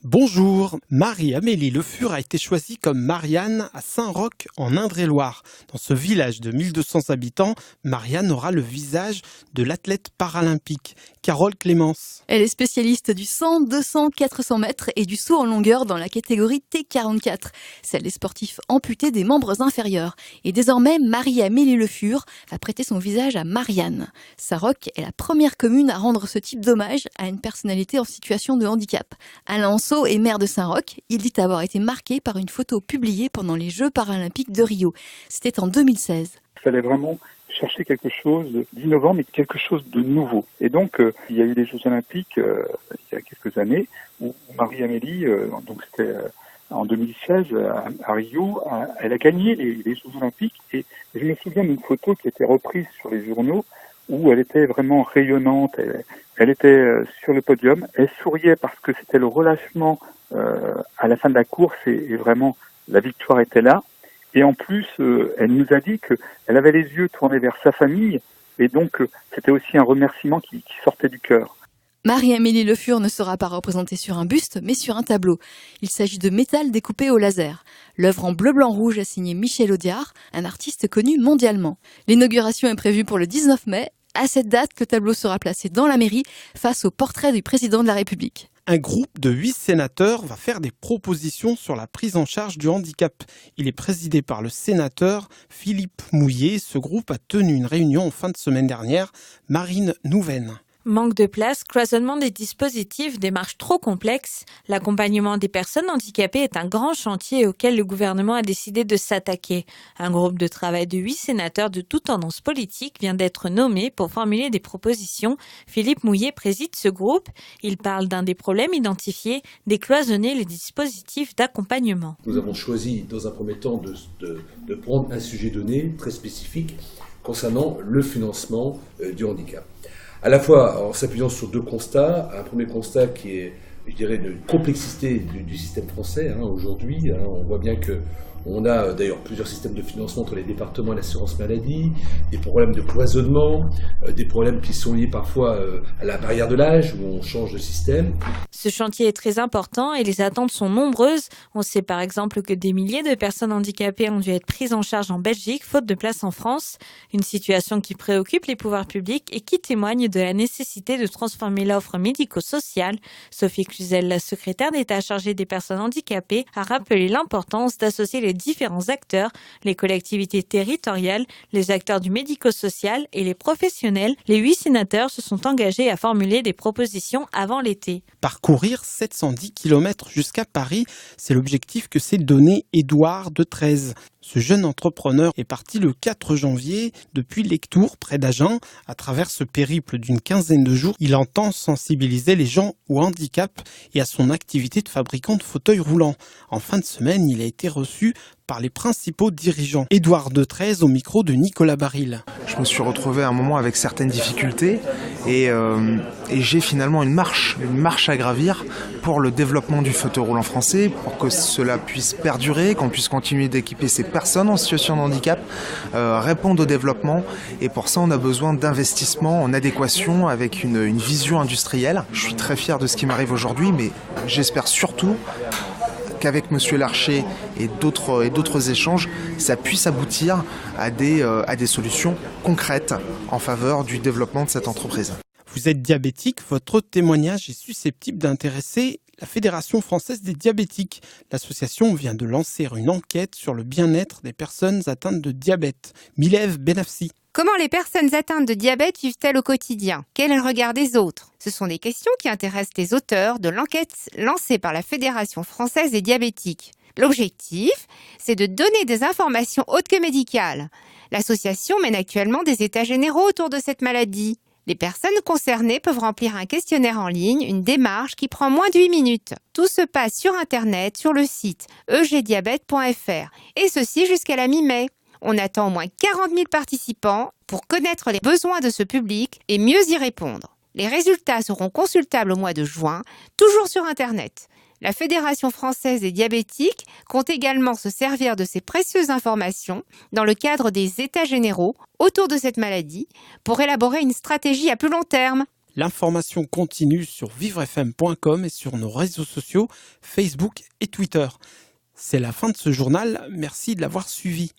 Bonjour, Marie-Amélie Le Fur a été choisie comme Marianne à Saint-Roch en Indre-et-Loire. Dans ce village de 1200 habitants, Marianne aura le visage de l'athlète paralympique Carole Clémence. Elle est spécialiste du 100, 200, 400 mètres et du saut en longueur dans la catégorie T44, celle des sportifs amputés des membres inférieurs. Et désormais, Marie-Amélie Le Fur va prêter son visage à Marianne. Saint-Roch est la première commune à rendre ce type d'hommage à une personnalité en situation de handicap. Alain Anceau est maire de Saint-Roch. Il dit avoir été marqué par une photo publiée pendant les Jeux paralympiques de Rio. C'était en 2016. Il fallait vraiment chercher quelque chose d'innovant, mais quelque chose de nouveau. Et donc, il y a eu les Jeux Olympiques il y a quelques années, où Marie-Amélie, donc c'était en 2016 à Rio, elle a gagné les Jeux Olympiques. Et je me souviens d'une photo qui a été reprise sur les journaux, où elle était vraiment rayonnante, elle était sur le podium, elle souriait parce que c'était le relâchement à la fin de la course et vraiment la victoire était là. Et en plus, elle nous a dit qu'elle avait les yeux tournés vers sa famille et donc c'était aussi un remerciement qui sortait du cœur. Marie-Amélie Le Fur ne sera pas représentée sur un buste, mais sur un tableau. Il s'agit de métal découpé au laser. L'œuvre en bleu-blanc-rouge a signé Michel Audiard, un artiste connu mondialement. L'inauguration est prévue pour le 19 mai. À cette date, le tableau sera placé dans la mairie face au portrait du président de la République. Un groupe de 8 sénateurs va faire des propositions sur la prise en charge du handicap. Il est présidé par le sénateur Philippe Mouillet. Ce groupe a tenu une réunion en fin de semaine dernière. Marine Nouven. Manque de place, cloisonnement des dispositifs, démarches trop complexes. L'accompagnement des personnes handicapées est un grand chantier auquel le gouvernement a décidé de s'attaquer. Un groupe de travail de 8 sénateurs de toutes tendances politiques vient d'être nommé pour formuler des propositions. Philippe Mouillet préside ce groupe. Il parle d'un des problèmes identifiés, décloisonner les dispositifs d'accompagnement. Nous avons choisi dans un premier temps de prendre un sujet donné très spécifique concernant le financement du handicap. À la fois en s'appuyant sur deux constats. Un premier constat qui est, je dirais, une complexité du système français aujourd'hui. On voit bien qu'on a d'ailleurs plusieurs systèmes de financement entre les départements et l'assurance maladie, des problèmes de cloisonnement, des problèmes qui sont liés parfois à la barrière de l'âge où on change de système. Ce chantier est très important et les attentes sont nombreuses. On sait par exemple que des milliers de personnes handicapées ont dû être prises en charge en Belgique, faute de place en France. Une situation qui préoccupe les pouvoirs publics et qui témoigne de la nécessité de transformer l'offre médico-sociale. Sophie Cluzel, la secrétaire d'État chargée des personnes handicapées, a rappelé l'importance d'associer les différents acteurs, les collectivités territoriales, les acteurs du médico-social et les professionnels. Les 8 sénateurs se sont engagés à formuler des propositions avant l'été. Parcourir 710 km jusqu'à Paris, c'est l'objectif que s'est donné Édouard de Treize. Ce jeune entrepreneur est parti le 4 janvier depuis Lectoure, près d'Agen. À travers ce périple d'une quinzaine de jours, il entend sensibiliser les gens au handicap et à son activité de fabricant de fauteuils roulants. En fin de semaine, il a été reçu par les principaux dirigeants. Édouard de Treize au micro de Nicolas Baril. Je me suis retrouvé à un moment avec certaines difficultés et j'ai finalement une marche à gravir pour le développement du fauteuil roulant français, pour que cela puisse perdurer, qu'on puisse continuer d'équiper ces personnes en situation de handicap, répondre au développement. Et pour ça, on a besoin d'investissements en adéquation avec une vision industrielle. Je suis très fier de ce qui m'arrive aujourd'hui, mais j'espère surtout qu'avec Monsieur Larcher et d'autres échanges, ça puisse aboutir à des solutions concrètes en faveur du développement de cette entreprise. Vous êtes diabétique, votre témoignage est susceptible d'intéresser la Fédération française des diabétiques. L'association vient de lancer une enquête sur le bien-être des personnes atteintes de diabète. Milève Benafsi. Comment les personnes atteintes de diabète vivent-elles au quotidien? Quel est le regard des autres? Ce sont des questions qui intéressent les auteurs de l'enquête lancée par la Fédération française des diabétiques. L'objectif, c'est de donner des informations autres que médicales. L'association mène actuellement des états généraux autour de cette maladie. Les personnes concernées peuvent remplir un questionnaire en ligne, une démarche qui prend moins de 8 minutes. Tout se passe sur Internet, sur le site egdiabète.fr, et ceci jusqu'à la mi-mai. On attend au moins 40 000 participants pour connaître les besoins de ce public et mieux y répondre. Les résultats seront consultables au mois de juin, toujours sur Internet. La Fédération française des diabétiques compte également se servir de ces précieuses informations dans le cadre des états généraux autour de cette maladie pour élaborer une stratégie à plus long terme. L'information continue sur vivrefm.com et sur nos réseaux sociaux Facebook et Twitter. C'est la fin de ce journal, merci de l'avoir suivi.